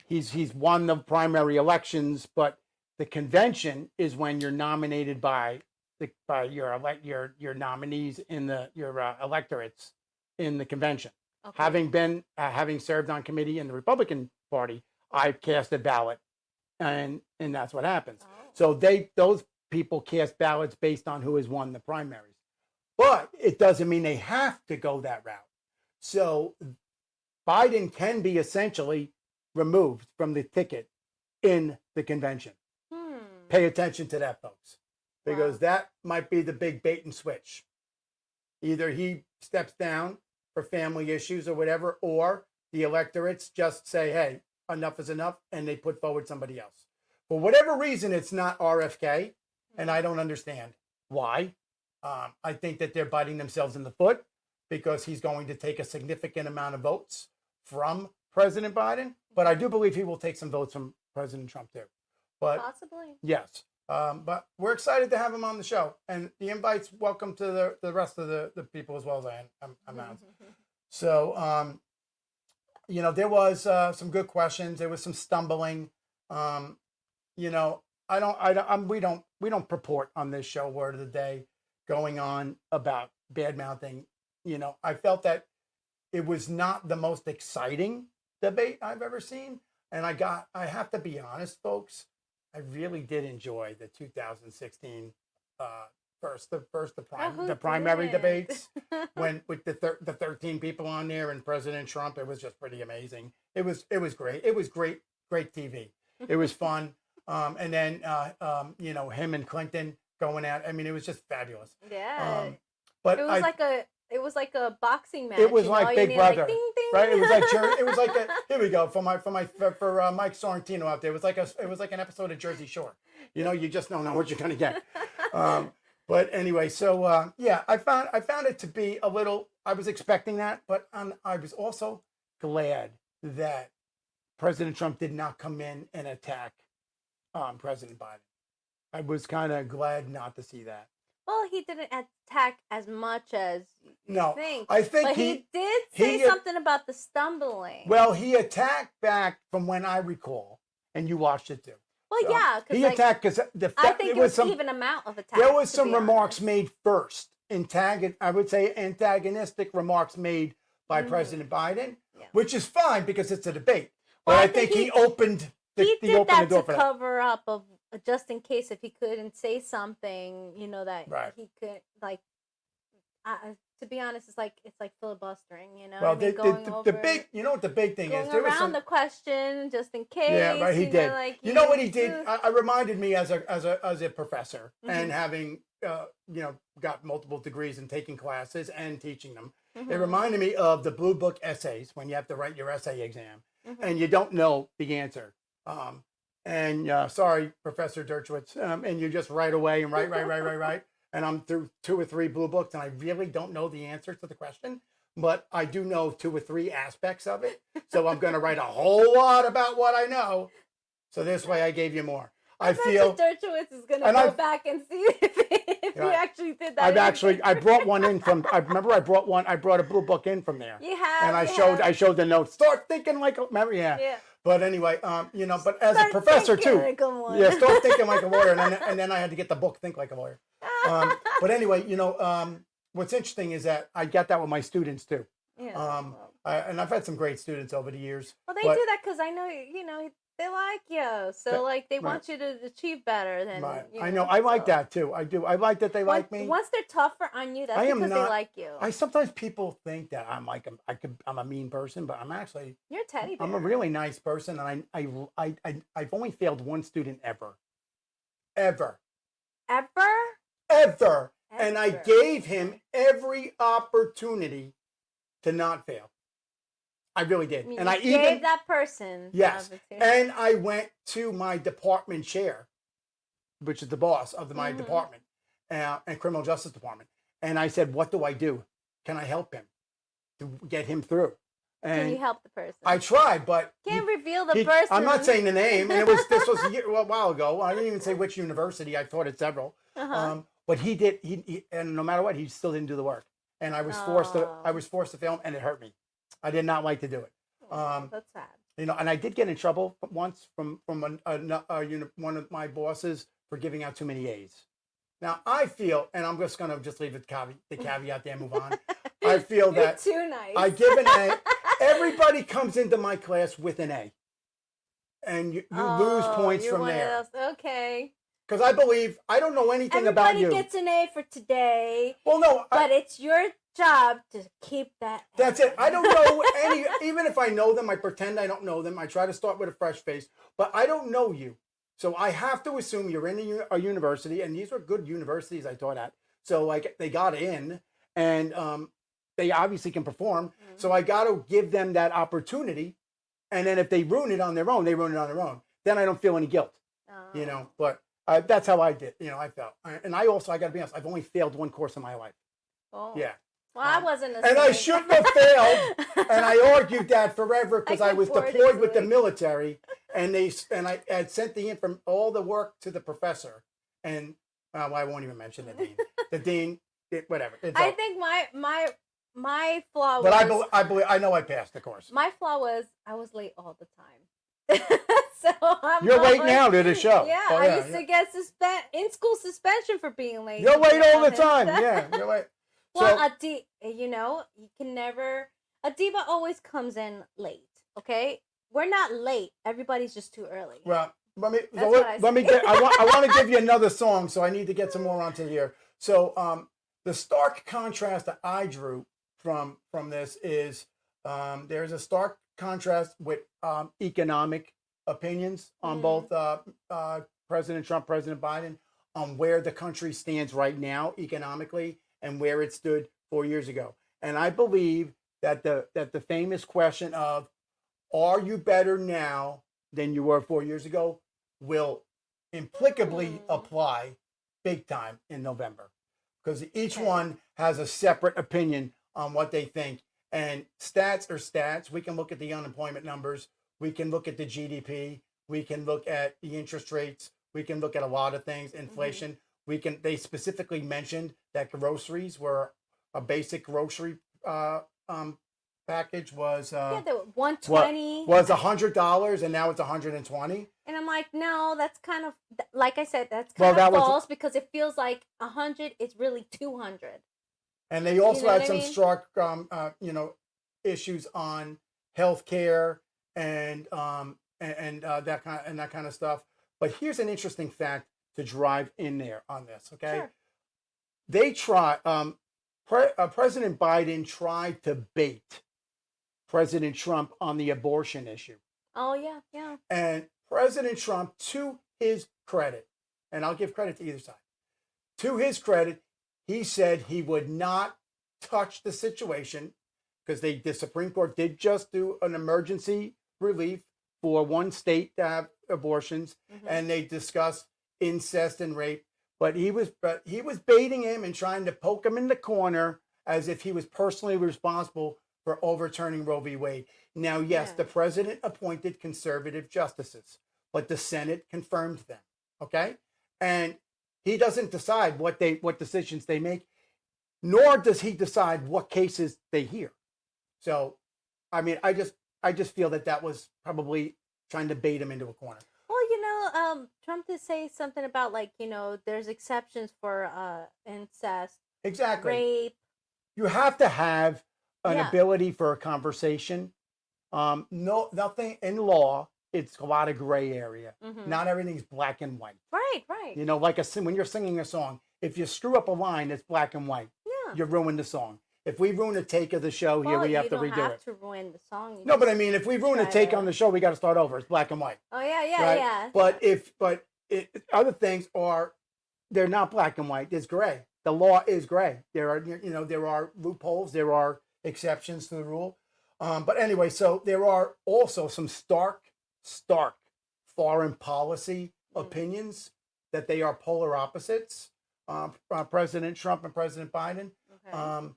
he's won the primary elections, but the convention is when you're nominated by your nominees in your electorates in the convention. Okay. Having served on committee in the Republican Party, I cast a ballot, and that's what happens. So those people cast ballots based on who has won the primaries, but it doesn't mean they have to go that route. So Biden can be essentially removed from the ticket in the convention. Pay attention to that, folks. Because that might be the big bait and switch. Either he steps down for family issues or whatever, or the electorates just say, hey, enough is enough, and they put forward somebody else. For whatever reason, it's not RFK, and I don't understand why. I think that they're biting themselves in the foot because he's going to take a significant amount of votes from President Biden, but I do believe he will take some votes from President Trump too. But Possibly. yes, but we're excited to have him on the show, and the invite's welcome to the rest of the people as well as I am. So, you know, there was some good questions. There was some stumbling. You know, we don't purport on this show word of the day going on about bad mouthing. You know, I felt that it was not the most exciting debate I've ever seen, and I have to be honest, folks. I really did enjoy the 2016 the primary debates when with the 13 people on there and President Trump. It was just pretty amazing. It was great. It was great TV. It was fun. And then you know, him and Clinton going at. I mean, it was just fabulous. Yeah. But it was like a boxing match. It was like Big Brother, like, ding, ding. right? It was like here we go for Mike Sorrentino out there. It was like an episode of Jersey Shore. You know, you just don't know what you're gonna get. But anyway, so yeah, I found it to be a little. I was expecting that, but I was also glad that President Trump did not come in and attack President Biden. I was kind of glad not to see that. Well, he didn't attack as much as you think. I think but he did say something about the stumbling. Well, he attacked back from when I recall, and you watched it too. Well, so yeah, he attacked because I think it was some even amount of attack. There was some remarks made first. I would say antagonistic remarks made by President Biden, which is fine because it's a debate. But I think he opened the door for that. To cover up of just in case if he couldn't say something, you know, that he could like. To be honest, it's like filibustering, you know. Well, the big, you know what the big thing is? There around the question just in case. Yeah, right. He did. You know what he did? I reminded me as a professor and having you know, got multiple degrees and taking classes and teaching them. It reminded me of the Blue Book essays when you have to write your essay exam and you don't know the answer. And sorry, Professor Dershowitz, and you just write away and write. And I'm through 2 or 3 blue books, and I really don't know the answer to the question, but I do know 2 or 3 aspects of it. So I'm going to write a whole lot about what I know. So this way I gave you more. I feel Dershowitz is going to go back and see if you actually did that. I brought one in from, I brought a blue book in from there. You have. And I showed the notes. Start thinking like, yeah. But anyway, you know, but as a professor too. Start thinking like a lawyer. And then I had to get the book, Think Like a Lawyer. But anyway, you know, what's interesting is that I get that with my students too. Yeah. And I've had some great students over the years. Well, they do that because I know, you know, they like you. So, like, they want you to achieve better than you. I know. I like that too. I do. I like that they like me. Once they're tougher on you, that's because they like you. Sometimes people think that I'm like I'm a mean person, but I'm actually you're a teddy bear. I'm a really nice person, and I've only failed one student ever. And I gave him every opportunity to not fail. I really did. And I gave that person. Yes. And I went to my department chair, which is the boss of my department and criminal justice department. And I said, what do I do? Can I help him to get him through? And can you help the person? I tried, but can't reveal the person. I'm not saying the name. And this was a while ago. I didn't even say which university. I taught at several. But he did. He and no matter what, he still didn't do the work. And I was forced to film, and it hurt me. I did not like to do it. That's sad. You know, and I did get in trouble once from one of my bosses for giving out too many A's. Now I feel, and I'm just gonna leave the caveat there and move on. I feel that too nice. I give an A. Everybody comes into my class with an A, and you lose points from there. Okay. Because I don't know anything about you. Everybody gets an A for today. Well, no, but it's your job to keep that. That's it. I don't know any. Even if I know them, I pretend I don't know them. I try to start with a fresh face, but I don't know you, so I have to assume you're in a university, and these were good universities I taught at. So like they got in, and they obviously can perform. So I got to give them that opportunity. And then if they ruin it on their own, they ruin it on their own. Then I don't feel any guilt, you know. But that's how I did, you know. I felt, and I got to be honest. I've only failed one course in my life. Oh. Yeah. Well, I wasn't. And I shouldn't have failed. And I argued that forever because I was deployed with the military, and I had sent all the work to the professor, and well, I won't even mention the dean. The dean, whatever. I think my flaw was. But I know I passed the course. My flaw was I was late all the time. So you're late now to the show. Yeah, I used to get in school suspension for being late. You're late all the time. Yeah, you're late. Well, you know, you can never. A diva always comes in late. Okay, we're not late. Everybody's just too early. Well, let me get. I want to give you another song, so I need to get some more onto here. So, the stark contrast that I drew from this is there's a stark contrast with economic opinions on both President Trump, President Biden, on where the country stands right now economically and where it stood 4 years ago. And I believe that the famous question of are you better now than you were 4 years ago will implicably apply big time in November, because each one has a separate opinion on what they think. And stats are stats. We can look at the unemployment numbers. We can look at the GDP. We can look at the interest rates. We can look at a lot of things, inflation. They specifically mentioned that groceries were a basic grocery package was they were $120 was $100, and now it's $120. And I'm like, no, that's kind of like I said, that's kind of false, because it feels like 100 is really 200. And they also had some stark issues on healthcare and that kind of stuff. But here's an interesting fact to drive in there on this. Okay, sure. They President Biden tried to bait President Trump on the abortion issue. Oh yeah. And President Trump, to his credit, and I'll give credit to either side, to his credit, he said he would not touch the situation because the Supreme Court did just do an emergency relief for one state to have abortions, and they discussed incest and rape. But he was baiting him and trying to poke him in the corner as if he was personally responsible for overturning Roe v. Wade. Now, yes, the president appointed conservative justices, but the Senate confirmed them. Okay, and he doesn't decide what decisions they make, nor does he decide what cases they hear. So, I mean, I just feel that was probably trying to bait him into a corner. Well, you know, Trump did say something about, like, you know, there's exceptions for incest, exactly, rape. You have to have an ability for a conversation. Nothing in law. It's a lot of gray area. Not everything's black and white. Right. You know, like when you're singing a song, if you screw up a line, it's black and white. Yeah. You ruin the song. If we ruin a take of the show here, we have to redo it. You don't have to ruin the song. No, but I mean, if we ruin a take on the show, we got to start over. It's black and white. Oh yeah. But other things they're not black and white. It's gray. The law is gray. There are loopholes. There are exceptions to the rule. But anyway, so there are also some stark foreign policy opinions that they are polar opposites. President Trump and President Biden. Okay.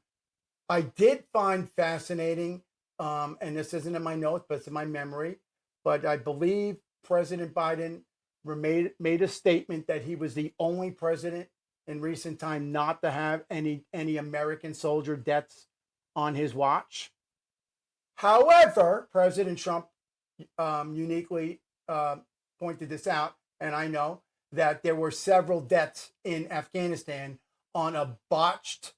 I did find fascinating, and this isn't in my notes, but it's in my memory, but I believe President Biden made a statement that he was the only president in recent time not to have any American soldier deaths on his watch. However, President Trump uniquely pointed this out, and I know that there were several deaths in Afghanistan on a botched,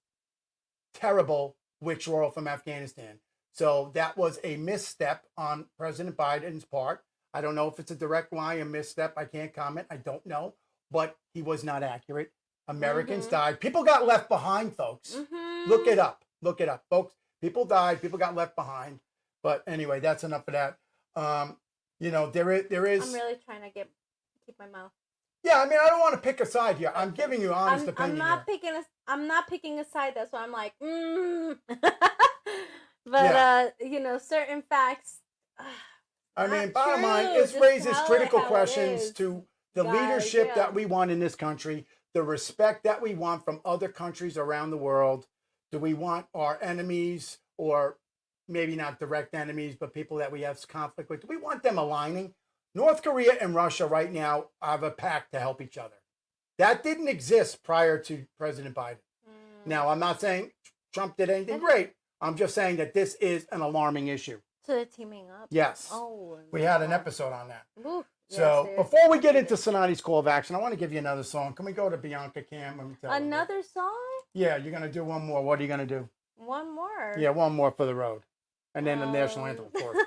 terrible withdrawal from Afghanistan. So that was a misstep on President Biden's part. I don't know if it's a direct line, a misstep. I can't comment. I don't know. But he was not accurate. Americans died. People got left behind, folks. Look it up, folks. People died. People got left behind. But anyway, that's enough of that. There is. I'm really trying to keep my mouth Yeah, I mean, I don't want to pick a side here. I'm giving you honest opinion. I'm not picking a side. That's why I'm like, But certain facts. I mean, Not bottom line, true. it Just raises tell it critical how it questions is, to the guys, leadership yeah. that we want in this country, the respect that we want from other countries around the world. Do we want our enemies, or maybe not direct enemies, but people that we have conflict with? Do we want them aligning? North Korea and Russia right now have a pact to help each other. That didn't exist prior to President Biden. Now, I'm not saying Trump did anything great. I'm just saying that this is an alarming issue. So they're teaming up? Yes. Oh. We had an episode on that. Oof. So Yes, before we get into Cinotti's call of action, I want to give you another song. Can we go to Bianca Cam? And tell another song? Yeah, you're going to do one more. What are you going to do? One more? Yeah, one more for the road. And then the national anthem, of course.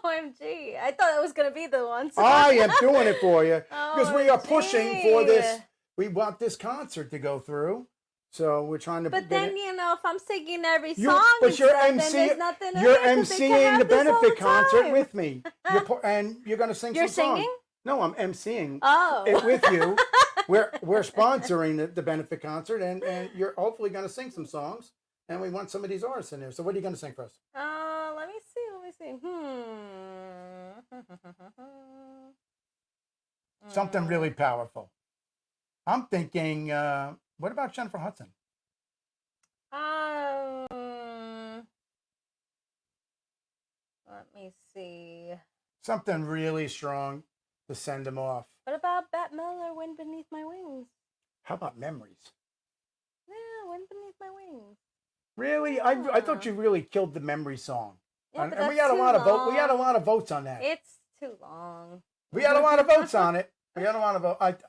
OMG. I thought that was going to be the one. I am doing it for you because we are pushing for this. We want this concert to go through. So we're trying to. But then if I'm singing every song, but you're emceeing the benefit concert with me, and you're going to sing. You're some singing? Songs. No, I'm emceeing it with you. We're sponsoring the benefit concert, and you're hopefully going to sing some songs, and we want some of these artists in there. So what are you going to sing for us? Let me see. Something really powerful. I'm thinking. What about Jennifer Hudson? Let me see. Something really strong to send them off. What about Bette Miller, Wind Beneath My Wings? How about Memories? Yeah, Wind Beneath My Wings. Really? Yeah. I thought you really killed the Memory song. Yeah, and we had a lot of votes. We had a lot of votes on that. It's too long. We had a lot of votes on it. We had a lot of votes.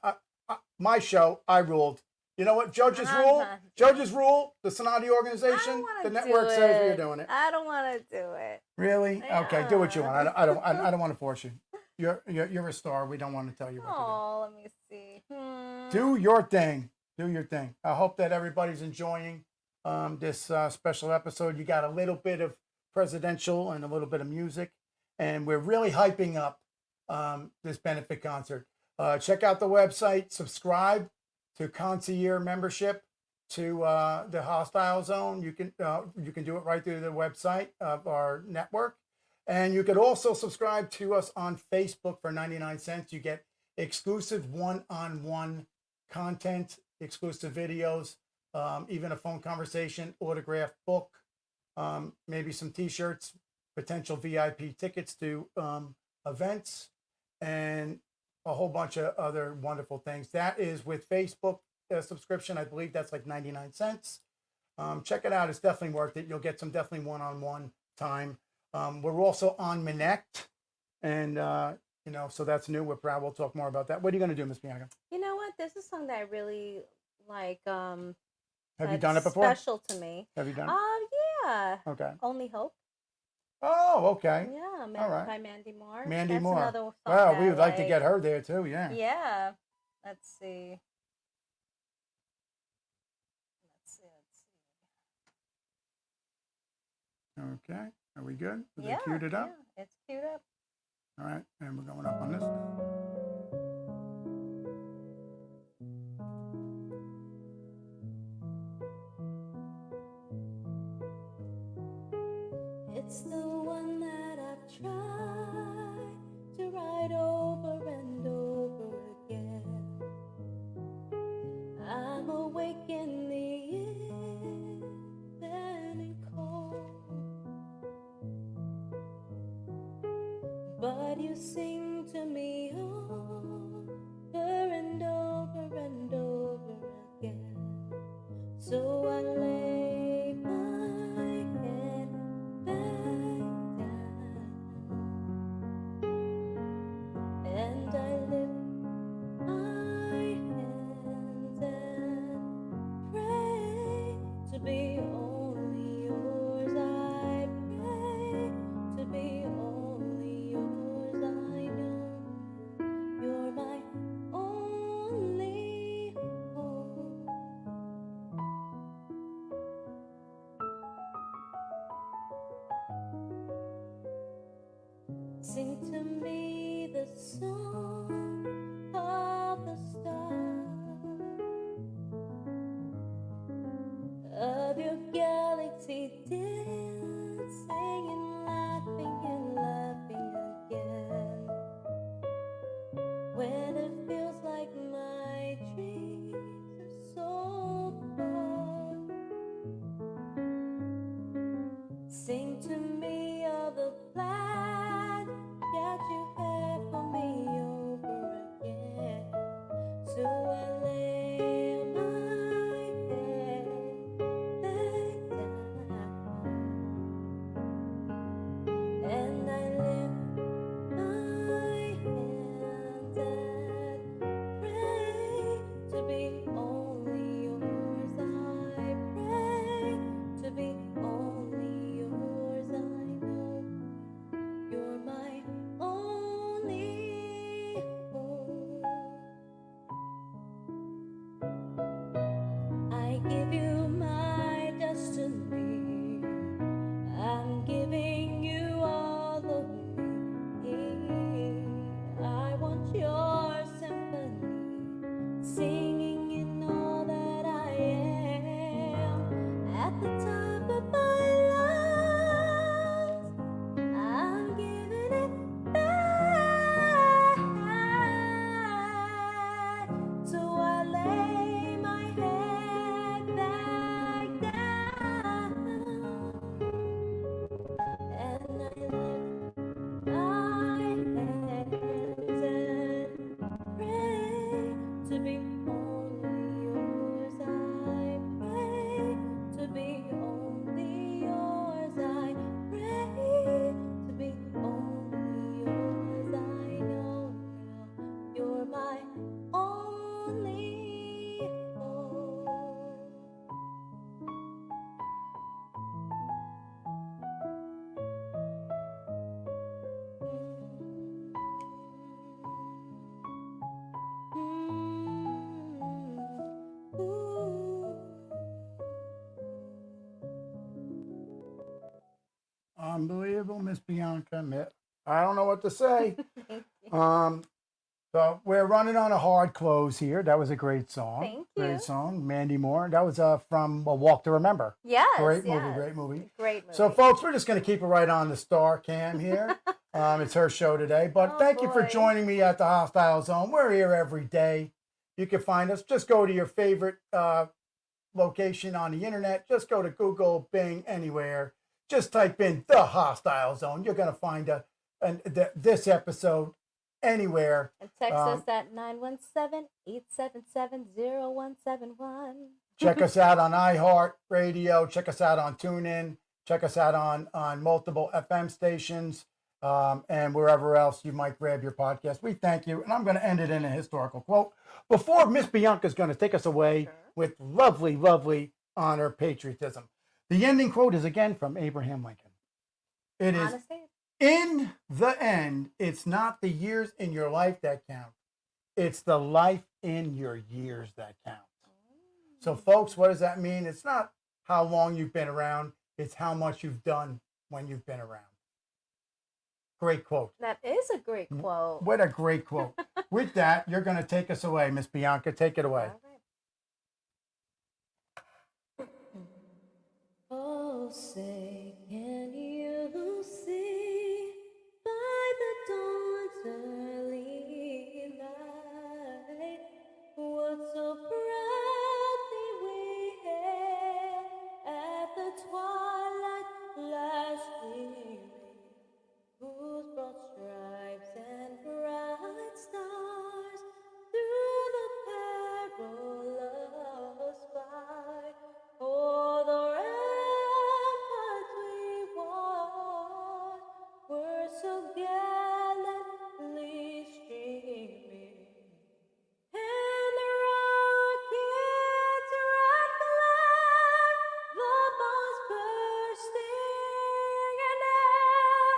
My show, I ruled. You know what? Judges rule. Judges rule. The Cinotti organization. The network says we're doing it. I don't want to do it. Really? Yeah. Okay, do what you want. I don't want to force you. You're a star. We don't want to tell you what to do. Oh, let me see. Do your thing. Do your thing. I hope that everybody's enjoying this special episode. You got a little bit of presidential and a little bit of music, and we're really hyping up this benefit concert. Check out the website. Subscribe to Concierge membership to the Hostile Zone. You can do it right through the website of our network. And you could also subscribe to us on Facebook for 99 cents. You get exclusive one-on-one content, exclusive videos, even a phone conversation, autographed book, maybe some t-shirts, potential VIP tickets to events, and a whole bunch of other wonderful things. That is with Facebook subscription. I believe that's like 99 cents. Check it out. It's definitely worth it. You'll get some definitely one-on-one time. We're also on Minect, and so that's new. We're proud. We'll talk more about that. What are you going to do, Miss Bianca? You know what? This is a song that I really like. Have you done it before? Special to me. Have you done it? Yeah. Okay. Only Hope. Oh, okay. Yeah, all right. By Mandy Moore. Mandy Moore. Another song well, we would like to get her there too. Yeah. Yeah. Let's see. Okay. Are we good? Is it queued it up? Yeah, it's queued up. All right, and we're going up on this. It's the one that I've tried to write over and over again. I'm awake in the evening cold, but you sing to me over and over and over again. So I lay my head back down and I lift my hands and pray to be only yours. I pray to be only yours. I know you're my only hope. Sing to me the song of the stars. dancing and laughing again. When it feels like my dreams are so far, sing to me of the plan that you have for me over again. So I lay my head back down and I lift my hands and pray to be only yours. I pray to be only yours. I know you're my only hope. I give you my destiny. I'm giving you all of me. I want your symphony, singing in all that I am. At the top of my lungs, I'm giving it back. So I lay my head back down and I lift my hands and pray to be only yours. I pray to be only yours. I pray to be only yours. I know now you're my only hope. Unbelievable, Miss Bianca. I don't know what to say. Thank you. So we're running on a hard close here. That was a great song. Thank Great you. song, Mandy Moore. That was from A Walk to Remember. Yes. Great movie, yes. great movie. Great movie. So, folks, we're just going to keep it right on the star cam here. It's her show today. But Oh, thank you for boy. joining me at the Hostile Zone. We're here every day. You can find us. Just go to your favorite location on the internet. Just go to Google, Bing, anywhere. Just type in the Hostile Zone. You're going to find this episode anywhere. And text us at 917-877-0171. Check us out on iHeart Radio. Check us out on TuneIn. Check us out on multiple FM stations and wherever else you might grab your podcast. We thank you. And I'm going to end it in a historical quote before Miss Bianca is going to take us away with lovely, lovely honor patriotism. The ending quote is again from Abraham Lincoln. It is, in the end, it's not the years in your life that count. It's the life in your years that count. So, folks, what does that mean? It's not how long you've been around. It's how much you've done when you've been around. Great quote. That is a great quote. What a great quote. With that, you're going to take us away, Miss Bianca. Take it away. All right. Oh, say, can you see by the dawn's early light what so proudly we hailed at the twilight last gleaming, whose broad stripes and bright stars through the perilous fight o'er the ramparts we watched were so gallantly streaming, and the rockets rattling, the bombs bursting in air,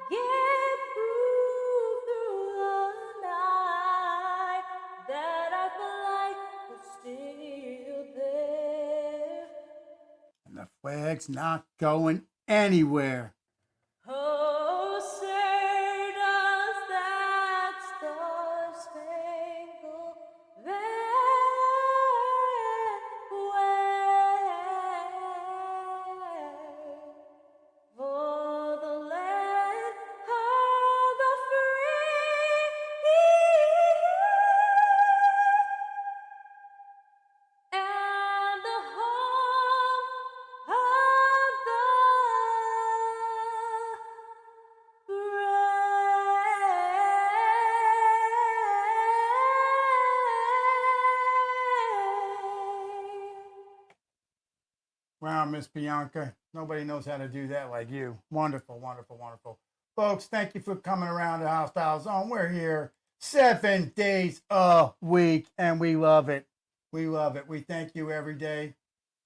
gave proof through the night that our flag was still there. And the flag's not going anywhere. Oh, say does that star-spangled banner Miss Bianca. Nobody knows how to do that like you. Wonderful, wonderful, wonderful. Folks, thank you for coming around the Hostile Zone. We're here 7 days a week, and we love it. We love it. We thank you every day.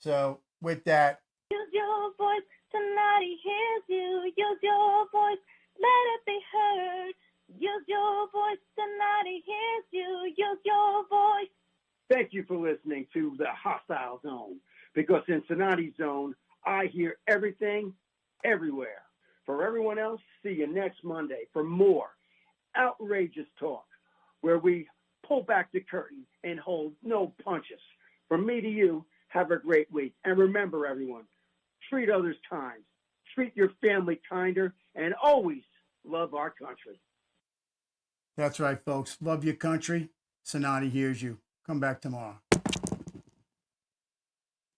So with that, Use your voice, somebody hears you. Use your voice, let it be heard. Use your voice, somebody hears you. Use your voice. Thank you for listening to the Hostile Zone, because in Cinotti's zone, I hear everything, everywhere. For everyone else, see you next Monday for more outrageous talk, where we pull back the curtain and hold no punches. From me to you, have a great week. And remember, everyone, treat others kind, treat your family kinder, and always love our country. that's right, folks. Love your country. Cinotti hears you. Come back tomorrow.